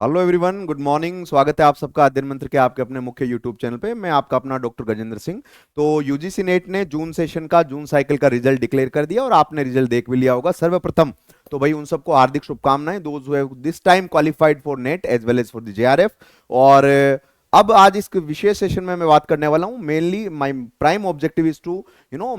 Hello everyone, good morning. स्वागत है आप सबका अध्ययन मंत्र के आपके अपने मुख्य यूट्यूब चैनल पे। मैं आपका अपना डॉक्टर गजेंद्र सिंह। तो यूजीसी नेट ने जून सेशन का जून साइकिल का रिजल्ट डिक्लेयर कर दिया और आपने रिजल्ट देख भी लिया होगा। सर्वप्रथम तो भाई उन सबको हार्दिक शुभकामनाएं, those who have this time qualified for NET as well as for the JRF. और अब आज इस विशेष सेशन में मैं बात करने वाला हूं। Mainly my prime objective is to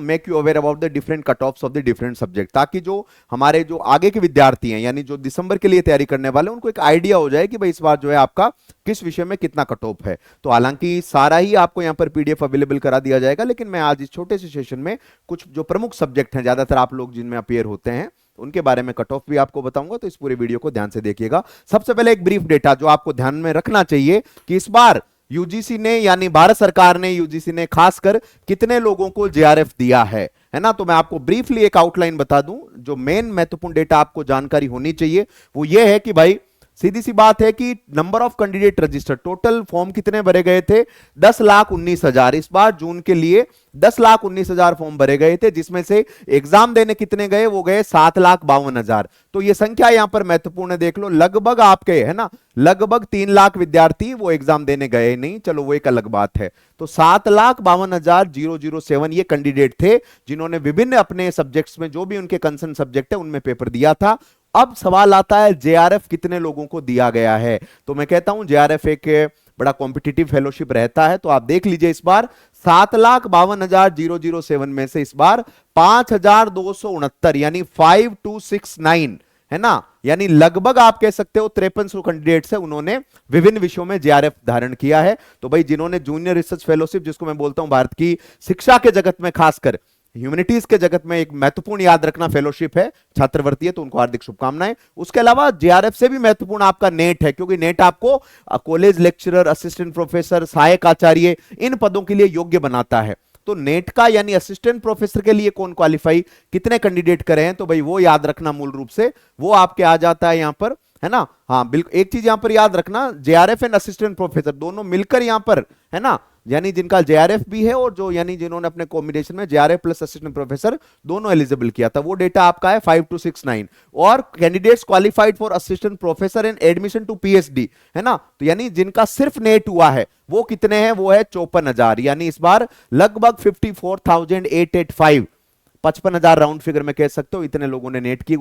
make you aware about the different cut offs of the different subject, ताकि जो हमारे जो आगे के विद्यार्थी हैं, यानी जो दिसंबर के लिए तैयारी करने वाले हैं, उनको एक आइडिया हो जाए कि भाई इस बार जो है आपका किस विषय में कितना कट ऑफ है। तो हालांकि सारा ही आपको यहाँ पर पीडीएफ अवेलेबल करा दिया जाएगा, लेकिन मैं आज इस छोटे से सेशन में कुछ जो प्रमुख सब्जेक्ट हैं, ज्यादातर आप लोग जिनमें अपियर होते हैं, उनके बारे में कट ऑफ भी आपको बताऊंगा। तो इस पूरे वीडियो को ध्यान से देखिएगा। सबसे पहले एक ब्रीफ डेटा जो आपको ध्यान में रखना चाहिए कि इस बार यूजीसी ने, यानी भारत सरकार ने, यूजीसी ने खासकर कितने लोगों को जेआरएफ दिया है ना। तो मैं आपको ब्रीफली एक आउटलाइन बता दूं। जो मेन महत्वपूर्ण डेटा आपको जानकारी होनी चाहिए वो ये है कि भाई सीधी सी बात है कि number of candidate registered, total form कितने भरे गए थे? 10,19,000। इस बार जून के लिए 10,19,000 फॉर्म भरे गए थे, जिसमें से एग्जाम देने कितने गए? वो गए 7,52,000। तो ये संख्या यहां पर महत्वपूर्ण है, देख लो। लगभग आपके, है ना, लगभग 3 लाख विद्यार्थी वो एग्जाम देने गए नहीं। चलो वो एक अलग बात है। तो 7,52,007 ये कैंडिडेट थे जिन्होंने विभिन्न अपने सब्जेक्ट्स में, जो भी उनके कंसर्न सब्जेक्ट है, उनमें पेपर दिया था। अब सवाल आता है जेआरएफ कितने लोगों को दिया गया है। तो मैं कहता हूं जेआरएफ एक बड़ा कॉम्पिटिटिव फेलोशिप रहता है। तो आप देख लीजिए, इस बार 7,52,007 में से इस बार 5,269, यानी 5269, है ना, यानी लगभग आप कह सकते हो 5300 कैंडिडेट्स है, उन्होंने विभिन्न विषयों में जेआरएफ धारण किया है। तो भाई जिन्होंने जूनियर रिसर्च फेलोशिप, जिसको मैं बोलता हूं भारत की शिक्षा के जगत में, खासकर ह्यूमैनिटीज के जगत में एक महत्वपूर्ण याद रखना फेलोशिप है, छात्रवृत्ति है, तो उनको हार्दिक शुभकामनाएं। उसके अलावा जेआरएफ से भी महत्वपूर्ण आपका नेट है, क्योंकि नेट आपको कॉलेज लेक्चरर, असिस्टेंट प्रोफेसर, सहायक आचार्य, इन पदों के लिए योग्य बनाता है। तो नेट का, यानी असिस्टेंट प्रोफेसर के लिए कौन क्वालिफाई, कितने कैंडिडेट करे हैं, तो भाई वो याद रखना मूल रूप से, वो आपके आ जाता है यहां पर, है ना। हाँ बिल्कुल, एक चीज यहां पर याद रखना, जेआरएफ एंड असिस्टेंट प्रोफेसर दोनों मिलकर यहां पर, है ना, यानी जिनका जेआरएफ भी है और जो, यानी जिन्होंने अपने कॉम्बिनेशन में जेआरएफ प्लस असिस्टेंट प्रोफेसर दोनों एलिजिबल किया था, वो डेटा आपका है 5269। और candidates qualified for assistant professor and admission to PhD, है ना, तो यानी जिनका सिर्फ नेट हुआ है वो कितने हैं? वो है 54,000। यानी इस बार लगभग 54,885, 55,000 राउंड फिगर में कह सकते हो, इतने लोगों ने नेट की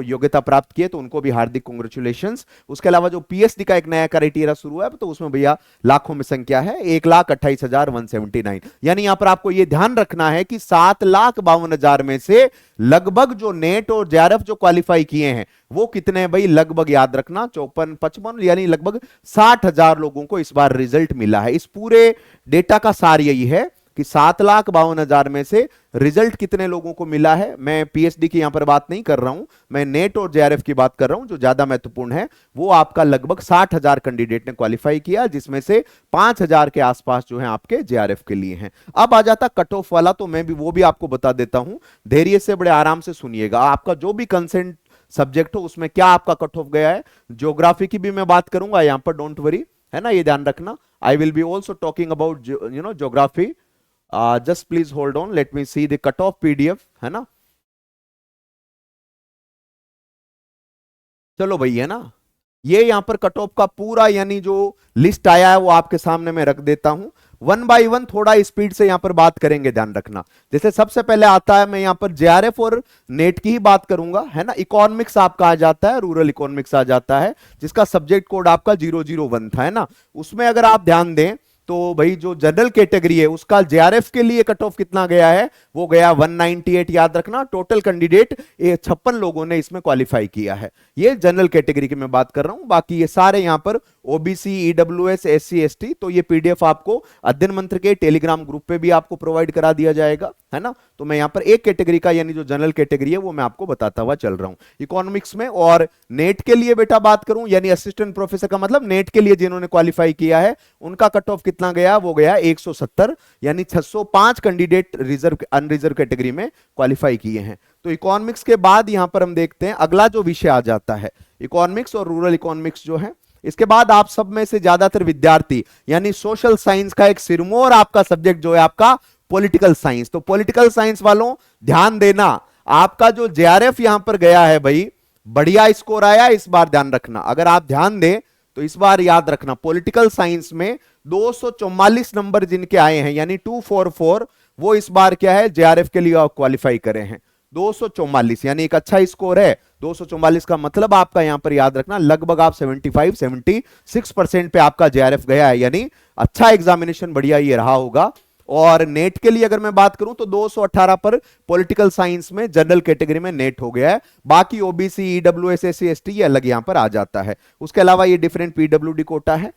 योग्यता प्राप्त की है। तो उनको भी हार्दिक कांग्रेचुलेशंस। उसके अलावा जो पीएचडी का एक नया क्राइटेरिया शुरू है, तो उसमें भैया लाखों में संख्या है, 1,28,179। यानी यहां पर आपको यह ध्यान रखना है कि 7,52,000 में से लगभग जो नेट और जेआरएफ जो क्वालिफाई किए हैं वो कितने हैं भाई? लगभग याद रखना 54, 55, यानी लगभग 60,000 लोगों को इस बार रिजल्ट मिला है। इस पूरे डेटा का सार यही है कि 7,52,000 में से रिजल्ट कितने लोगों को मिला है। मैं पीएचडी की यहां पर बात नहीं कर रहा हूं, मैं नेट और जेआरएफ की बात कर रहा हूं। जो ज्यादा महत्वपूर्ण है वो आपका लगभग 60,000 कैंडिडेट ने क्वालिफाई किया, जिसमें से 5,000 के आसपास जो है आपके जेआरएफ के लिए हैं। अब आ जाता कट ऑफ वाला, तो मैं भी वो भी आपको बता देता हूं, धैर्य से बड़े आराम से सुनिएगा। आपका जो भी कंसेंट सब्जेक्ट हो उसमें क्या आपका कट ऑफ गया है। ज्योग्राफी की भी मैं बात करूंगा यहां पर, डोंट वरी, है ना, ये ध्यान रखना। I will be also talking about geography. Just please hold on, let me see the cut off PDF, है ना। चलो भाई, है ना, ये यहां पर कट ऑफ का पूरा, यानी जो लिस्ट आया है वो आपके सामने मैं रख देता हूं। वन बाय वन थोड़ा स्पीड से यहां पर बात करेंगे, ध्यान रखना। जैसे सबसे पहले आता है, मैं यहां पर जेआरएफ और नेट की ही बात करूंगा, है ना। इकोनॉमिक्स आपका आ जाता है, रूरल इकोनॉमिक्स आ जाता है, जिसका सब्जेक्ट कोड आपका 001 था, है ना। उसमें अगर आप ध्यान दें तो भाई जो जनरल कैटेगरी है उसका जेआरएफ के लिए कट ऑफ कितना गया है? वो गया 198। याद रखना, टोटल कैंडिडेट 56 लोगों ने इसमें क्वालिफाई किया है। ये जनरल कैटेगरी की मैं बात कर रहा हूं। बाकी ये सारे यहां पर ओबीसी, ईडब्ल्यूएस, एससी, एसटी, तो ये पीडीएफ आपको अध्ययन मंत्र के टेलीग्राम ग्रुप पे भी आपको प्रोवाइड करा दिया जाएगा, है ना। तो मैं यहां पर एक कैटेगरी का, यानी जो जनरल कैटेगरी है, वो मैं आपको बताता हुआ चल रहा हूं इकोनॉमिक्स में। और नेट के लिए बेटा बात करूं, यानी असिस्टेंट प्रोफेसर का मतलब नेट के लिए जिन्होंने क्वालिफाई किया है उनका कट ऑफ कितना गया? वो गया 170, यानी 605 कैंडिडेट रिजर्व, अनरिजर्व कैटेगरी में क्वालिफाई किए हैं। तो इकोनॉमिक्स के बाद यहां पर हम देखते हैं अगला जो विषय आ जाता है, इकोनॉमिक्स और रूरल इकोनॉमिक्स जो है। इसके बाद आप सब में से ज्यादातर विद्यार्थी, यानी सोशल साइंस का एक सिरमौर आपका सब्जेक्ट जो है आपका पॉलिटिकल साइंस। तो पॉलिटिकल साइंस वालों ध्यान देना, आपका जो जेआरएफ यहां पर गया है भाई, बढ़िया स्कोर आया इस बार, ध्यान रखना। अगर आप ध्यान दें तो इस बार याद रखना पॉलिटिकल साइंस में 244 नंबर जिनके आए हैं यानी 244, वो इस बार क्या है जेआरएफ के लिए क्वालिफाई करे हैं। 244 यानी एक अच्छा स्कोर है। 244 का मतलब आपका यहां पर याद रखना लगभग आप 76% पे आपका जेआरएफ गया है, यानी अच्छा एग्जामिनेशन बढ़िया ये रहा होगा। और नेट के लिए अगर मैं बात करूं तो 218 पर पॉलिटिकल साइंस में जनरल कैटेगरी में नेट हो गया है। बाकी ओबीसी, ईडब्ल्यूएस, एससी, एसटी ये अलग यहां पर आ जाता है। उसके अलावा ये डिफरेंट पीडब्ल्यूडी कोटा है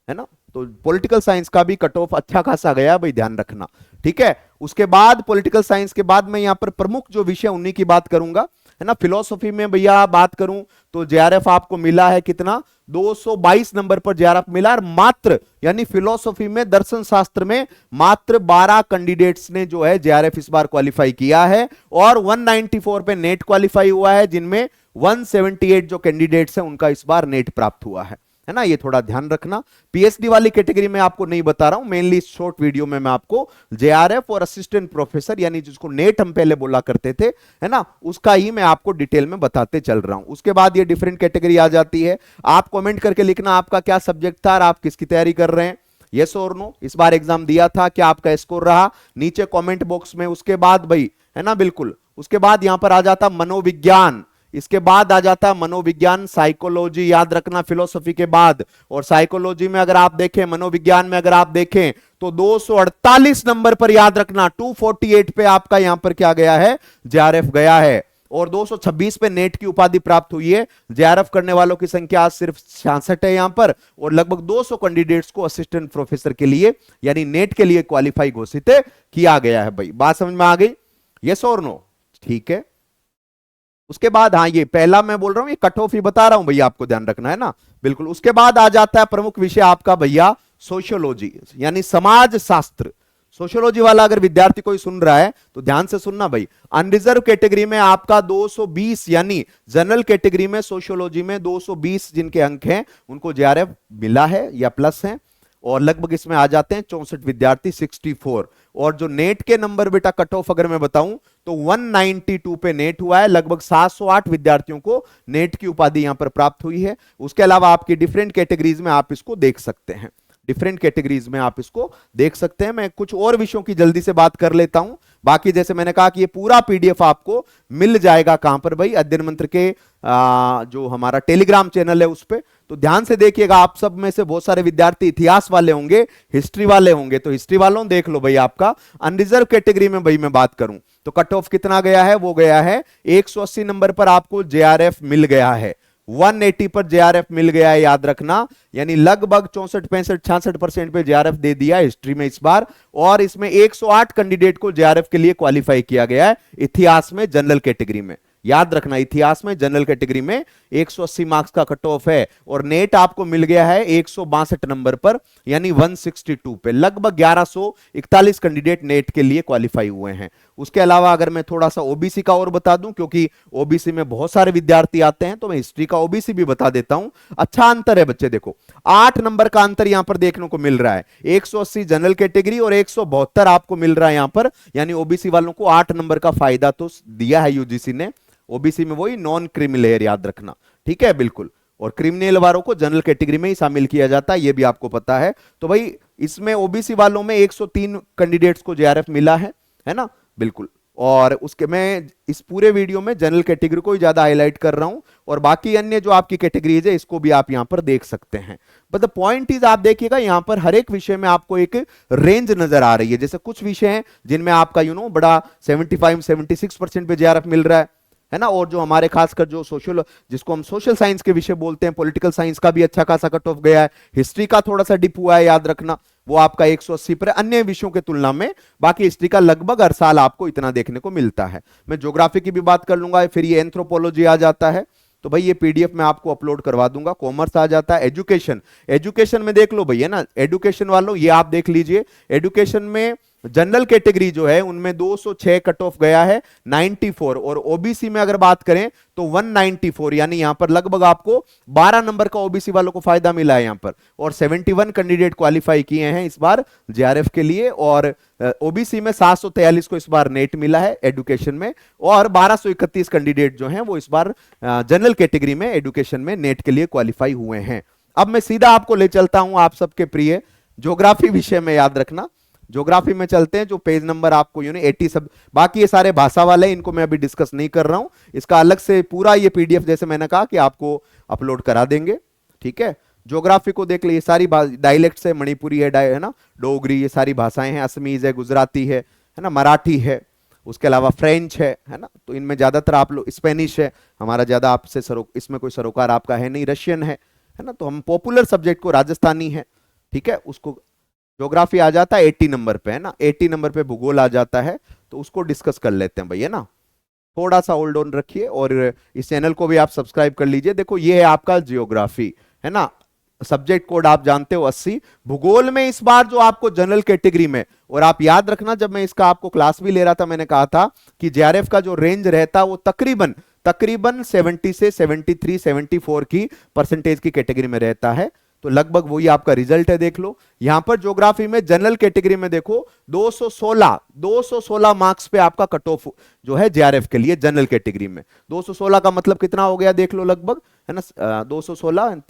ना। तो पॉलिटिकल साइंस का भी कट ऑफ अच्छा खासा गया भाई, ध्यान रखना, ठीक है। उसके बाद पॉलिटिकल साइंस के बाद मैं यहां पर प्रमुख जो विषय उन्हीं की बात करूंगा, है ना। फिलोसॉफी में भैया बात करूं तो जेआरएफ आपको मिला है कितना, 222 नंबर पर जेआरएफ मिला। और मात्र यानी फिलोसॉफी में, दर्शन शास्त्र में मात्र 12 कैंडिडेट्स ने जो है जेआरएफ इस बार क्वालिफाई किया है और 194 पे नेट क्वालिफाई हुआ है, जिनमें 178 जो कैंडिडेट्स हैं उनका इस बार नेट प्राप्त हुआ है ना। ये थोड़ा ध्यान रखना। पीएचडी वाली कैटेगरी में आपको नहीं बता रहा हूं, मेनली इस शॉर्ट वीडियो में मैं आपको जेआरएफ और असिस्टेंट प्रोफेसर यानी जिसको नेट हम पहले बोला करते थे, है ना, उसका ही मैं आपको डिटेल में बताते चल रहा हूं। उसके बाद ये डिफरेंट कैटेगरी आ जाती है। आप कमेंट करके लिखना आपका क्या सब्जेक्ट था और आप किसकी तैयारी कर रहे हैं, यस और नो। इस बार एग्जाम दिया था, क्या आपका स्कोर रहा, नीचे कमेंट बॉक्स में। उसके बाद भाई, है ना, बिल्कुल उसके बाद यहां पर आ जाता मनोविज्ञान, इसके बाद आ जाता मनोविज्ञान, साइकोलॉजी, याद रखना फिलोसॉफी के बाद। और साइकोलॉजी में अगर आप देखें, मनोविज्ञान में अगर आप देखें तो 248 नंबर पर, याद रखना 248 पे आपका यहां पर क्या गया है, जेआरएफ गया है। और 226 पे नेट की उपाधि प्राप्त हुई है। जेआरएफ करने वालों की संख्या सिर्फ 66 है यहां पर, और लगभग 200 कैंडिडेट्स को असिस्टेंट प्रोफेसर के लिए यानी नेट के लिए क्वालिफाई घोषित किया गया है। भाई बात समझ में आ गई, यस और नो, ठीक है। उसके बाद हाँ, ये पहला मैं बोल रहा हूं, ये कट ऑफ ही बता रहा हूं भैया, आपको ध्यान रखना है ना, बिल्कुल। उसके बाद आ जाता है प्रमुख विषय आपका भैया सोशियोलॉजी यानी समाज शास्त्र। सोशियोलॉजी वाला अगर विद्यार्थी कोई सुन रहा है तो ध्यान से सुनना भाई। अनरिजर्व कैटेगरी में आपका 220 यानी जनरल कैटेगरी में सोशियोलॉजी में 220 जिनके अंक हैं उनको जेआरएफ मिला है या प्लस है। और लगभग इसमें आ जाते हैं 64 विद्यार्थी, 64। और जो नेट के नंबर बेटा कट ऑफ अगर मैं बताऊं तो 192 पे नेट हुआ है। लगभग 708 विद्यार्थियों को नेट की उपाधि यहां पर प्राप्त हुई है। उसके अलावा आपकी डिफरेंट कैटेगरीज में आप इसको देख सकते हैं, डिफरेंट कैटेगरीज में आप इसको देख सकते हैं। मैं कुछ और विषयों की जल्दी से बात कर लेता हूं। बाकी जैसे मैंने कहा कि ये पूरा पीडीएफ आपको मिल जाएगा कहां पर भाई, अध्ययन मंत्र के जो हमारा टेलीग्राम चैनल है उस पर। तो ध्यान से देखिएगा, आप सब में से बहुत सारे विद्यार्थी इतिहास वाले होंगे, हिस्ट्री वाले होंगे, तो हिस्ट्री वालों देख लो भाई। आपका अनरिजर्व कैटेगरी में भाई मैं बात करूं तो कट ऑफ कितना गया है, वो गया है 180 नंबर पर आपको जेआरएफ मिल गया है। 180 पर जेआरएफ मिल गया है, याद रखना, यानी लगभग 64, 65, 66% पे जेआरएफ दे दिया हिस्ट्री में इस बार। और इसमें 108 कैंडिडेट को जेआरएफ के लिए क्वालिफाई किया गया है इतिहास में, जनरल कैटेगरी में। याद रखना इतिहास में जनरल कैटेगरी में 180 मार्क्स का कट ऑफ है। और नेट आपको मिल गया है 162 नंबर पर यानी 162 पे। लगभग 1141 कैंडिडेट नेट के लिए क्वालिफाई हुए हैं। उसके अलावा अगर मैं थोड़ा सा ओबीसी का और बता दूं, क्योंकि ओबीसी में बहुत सारे विद्यार्थी आते हैं, तो मैं हिस्ट्री का ओबीसी भी बता देता हूं। अच्छा अंतर है बच्चे, देखो 8 नंबर का अंतर यहां पर देखने को मिल रहा है। 180 जनरल कैटेगरी और 172 आपको मिल रहा है यहां पर, यानी ओबीसी वालों को 8 नंबर का फायदा तो दिया है यूजीसी ने। ओबीसी में वही नॉन क्रिमिनल है, याद रखना, ठीक है, बिल्कुल। और क्रिमिनल वालों को जनरल कैटेगरी में ही शामिल किया जाता है, ये भी आपको पता है। तो भाई इसमें ओबीसी वालों में 103 कैंडिडेट्स को जेआरएफ मिला है ना, बिल्कुल। और उसके मैं इस पूरे वीडियो में जनरल कैटेगरी को ही ज्यादा हाईलाइट कर रहा हूं, और बाकी अन्य जो आपकी कैटेगरीज है इसको भी आप यहां पर देख सकते हैं। बट द पॉइंट इज, आप देखिएगा यहां पर हर एक विषय में आपको एक रेंज नजर आ रही है। जैसे कुछ विषय हैं जिनमें आपका बड़ा 75-76% पे जेआरएफ मिल रहा है ना। और जो हमारे खासकर जो सोशल, जिसको हम सोशल साइंस के विषय बोलते हैं, पॉलिटिकल साइंस का भी अच्छा खासा कट ऑफ गया है। हिस्ट्री का थोड़ा सा डिप हुआ है, याद रखना, वो आपका 180 पर अन्य विषयों के तुलना में। बाकी हिस्ट्री का लगभग हर साल आपको इतना देखने को मिलता है। मैं ज्योग्राफी की भी बात कर लूंगा। फिर ये एंथ्रोपोलॉजी आ जाता है, तो भाई ये पीडीएफ में आपको अपलोड करवा दूंगा। कॉमर्स आ जाता है। एजुकेशन, एजुकेशन में देख लो भैया ना, एजुकेशन वालों ये आप देख लीजिए। एजुकेशन में जनरल कैटेगरी जो है उनमें 206 कट ऑफ गया है, 94। और ओबीसी में अगर बात करें तो 194, यानी यहां पर लगभग आपको 12 नंबर का ओबीसी वालों को फायदा मिला है यहां पर। और 71 कैंडिडेट क्वालिफाई किए हैं इस बार जेआरएफ के लिए। और ओबीसी में 743 को इस बार नेट मिला है एजुकेशन में। और 1231 कैंडिडेट जो हैं वो इस बार जनरल कैटेगरी में एजुकेशन में नेट के लिए क्वालिफाई हुए हैं। अब मैं सीधा आपको ले चलता हूं आप सबके प्रिय ज्योग्राफी विषय में, याद रखना ज्योग्राफी में चलते हैं। जो पेज नंबर आपको 80 सब, बाकी ये सारे भाषा वाले, इनको मैं अभी डिस्कस नहीं कर रहा हूं, इसका अलग से पूरा ये पीडीएफ जैसे मैंने कहा कि आपको अपलोड करा देंगे, ठीक है। ज्योग्राफी को देख लीजिए, सारी डायलेक्ट्स है, मणिपुरी है ना, डोगरी, ये सारी भाषाएं हैं, असमीज है, गुजराती है ना, मराठी है, उसके अलावा फ्रेंच है ना। तो इनमें ज्यादातर आप लोग, स्पेनिश है, हमारा ज्यादा आपसे इसमें कोई सरोकार आपका है नहीं, रशियन है ना। तो हम पॉपुलर सब्जेक्ट को, राजस्थानी है, ठीक है, उसको ज्योग्राफी आ जाता है 80 नंबर पे, है ना। 80 नंबर पे भूगोल आ जाता है, तो उसको डिस्कस कर लेते हैं भाई, है ना। थोड़ा सा होल्ड ऑन रखिए और इस चैनल को भी आप सब्सक्राइब कर लीजिए। देखो ये है आपका जियोग्राफी, है ना, सब्जेक्ट कोड आप जानते हो 80। भूगोल में इस बार जो आपको जनरल कैटेगरी में, और आप याद रखना जब मैं इसका आपको क्लास भी ले रहा था, मैंने कहा था कि जेआरएफ का जो रेंज रहता है वो तकरीबन 70 से 73 74 की परसेंटेज की कैटेगरी में रहता है। तो लगभग वही आपका रिजल्ट है, देख लो यहां पर। ज्योग्राफी में जनरल कैटेगरी में देखो 216 मार्क्स पे आपका कट ऑफ जो है जेआरएफ के लिए जनरल कैटेगरी में। 216 का मतलब कितना हो गया, देख लो लगभग, है ना, 216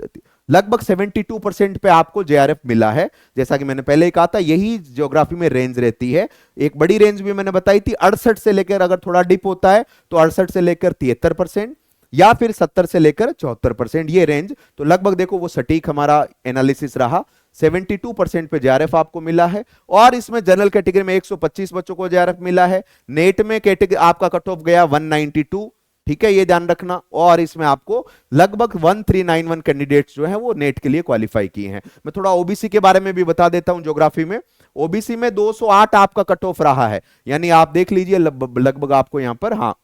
लगभग 72% पे आपको जेआरएफ मिला है। जैसा कि मैंने पहले ही कहा था, यही ज्योग्राफी में रेंज रहती है। एक बड़ी रेंज भी मैंने बताई थी, 68 से लेकर, अगर थोड़ा डिप होता है तो 68 से लेकर 73%, या फिर 70 से लेकर 74%, ये रेंज। तो लगभग देखो वो सटीक हमारा एनालिसिस रहा। 72% पे जेआरएफ आपको मिला है, और इसमें जनरल कैटेगरी में 125 बच्चों को जेआरएफ मिला है। नेट में कैटेगरी आपका कट ऑफ गया 192, ठीक है, ये ध्यान रखना। और इसमें आपको लगभग 1391 कैंडिडेट्स जो है वो नेट के लिए क्वालिफाई किए हैं। मैं थोड़ा ओबीसी के बारे में भी बता देता हूं। ज्योग्राफी में ओबीसी में 208 आपका कट ऑफ रहा है, यानी आप देख लीजिए लगभग आपको यहां पर, हाँ,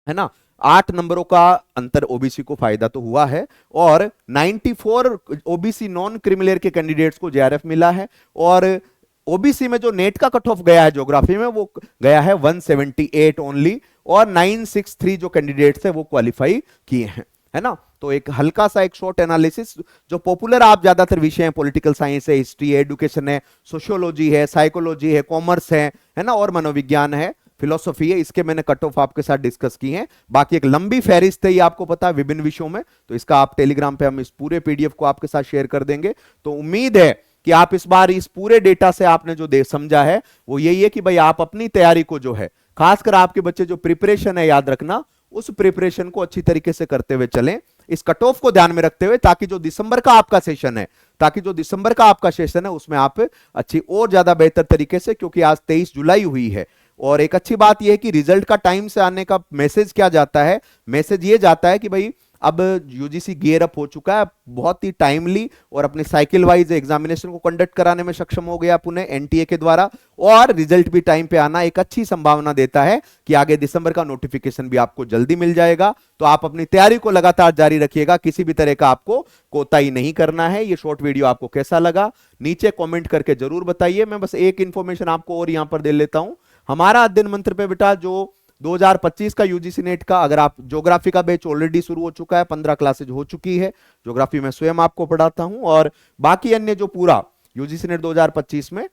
है ना, 8 नंबरों का अंतर ओबीसी को फायदा तो हुआ है। और 94 ओबीसी नॉन क्रिमिलेयर के कैंडिडेट्स को जेआरएफ मिला है। और ओबीसी में जो नेट का कट ऑफ गया है ज्योग्राफी में, वो गया है 178 ओनली, और 963 जो कैंडिडेट्स है वो क्वालिफाई किए हैं, है ना। तो एक हल्का सा एक शॉर्ट एनालिसिस, जो पॉपुलर आप ज्यादातर विषय हैं, पॉलिटिकल साइंस है, हिस्ट्री है, एडुकेशन है, सोशियोलॉजी है, साइकोलॉजी है, कॉमर्स है ना, और मनोविज्ञान है, फिलोसफी है, इसके मैंने कट ऑफ आपके साथ डिस्कस की हैं। बाकी एक लंबी फहरिस्त है, ये आपको पता है, विभिन्न विषयों में। तो इसका आप टेलीग्राम पे हम इस पूरे पीडीएफ को आपके साथ शेयर कर देंगे। तो उम्मीद है कि आप इस बार इस पूरे डेटा से आपने जो समझा है वो यही है कि भाई आप अपनी तैयारी को जो है, खासकर आपके बच्चे जो प्रिपरेशन है, याद रखना उस प्रिपरेशन को अच्छी तरीके से करते हुए चलें, इस कट ऑफ को ध्यान में रखते हुए, ताकि जो दिसंबर का आपका सेशन है उसमें आप अच्छी और ज्यादा बेहतर तरीके से, क्योंकि आज 23 जुलाई हुई है। और एक अच्छी बात यह है कि रिजल्ट का टाइम से आने का मैसेज क्या जाता है, मैसेज ये जाता है कि भाई अब यूजीसी गियर अप हो चुका है, बहुत ही टाइमली और अपने साइकिल वाइज एग्जामिनेशन को कंडक्ट कराने में सक्षम हो गया पुणे एनटीए के द्वारा, और रिजल्ट भी टाइम पे आना एक अच्छी संभावना देता है कि आगे दिसंबर का नोटिफिकेशन भी आपको जल्दी मिल जाएगा। तो आप अपनी तैयारी को लगातार जारी रखिएगा, किसी भी तरह का आपको कोताही नहीं करना है। ये शॉर्ट वीडियो आपको कैसा लगा नीचे कॉमेंट करके जरूर बताइए। मैं बस एक इंफॉर्मेशन आपको और यहां पर दे लेता हूं, हमारा अध्ययन मंत्र पे बेटा जो 2025 का यूजीसी नेट का, अगर आप ज्योग्राफी का बैच ऑलरेडी शुरू हो चुका है, 15 क्लासेज हो चुकी है। ज्योग्राफी में स्वयं आपको पढ़ाता हूं, और बाकी अन्य जो पूरा यूजीसी नेट 2025 में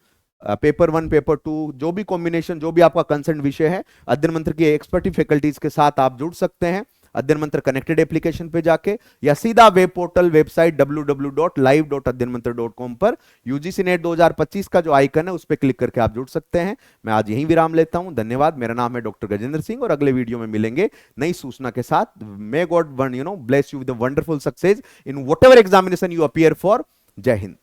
पेपर 1 पेपर 2 जो भी कॉम्बिनेशन, जो भी आपका कंसर्न विषय है, अध्ययन मंत्र की एक्सपर्टी फैकल्टीज के साथ आप जुड़ सकते हैं अध्ययन मंत्र कनेक्टेड एप्लीकेशन पे जाके, या सीधा वेब पोर्टल वेबसाइट www.live.adhyanmantra.com पर यूजीसी नेट 2025 का जो आइकन है उस पर क्लिक करके आप जुड़ सकते हैं। मैं आज यहीं विराम लेता हूं, धन्यवाद। मेरा नाम है डॉक्टर गजेंद्र सिंह, और अगले वीडियो में मिलेंगे नई सूचना के साथ। May God bless you with wonderful success in whatever examination you appear for. जय हिंद।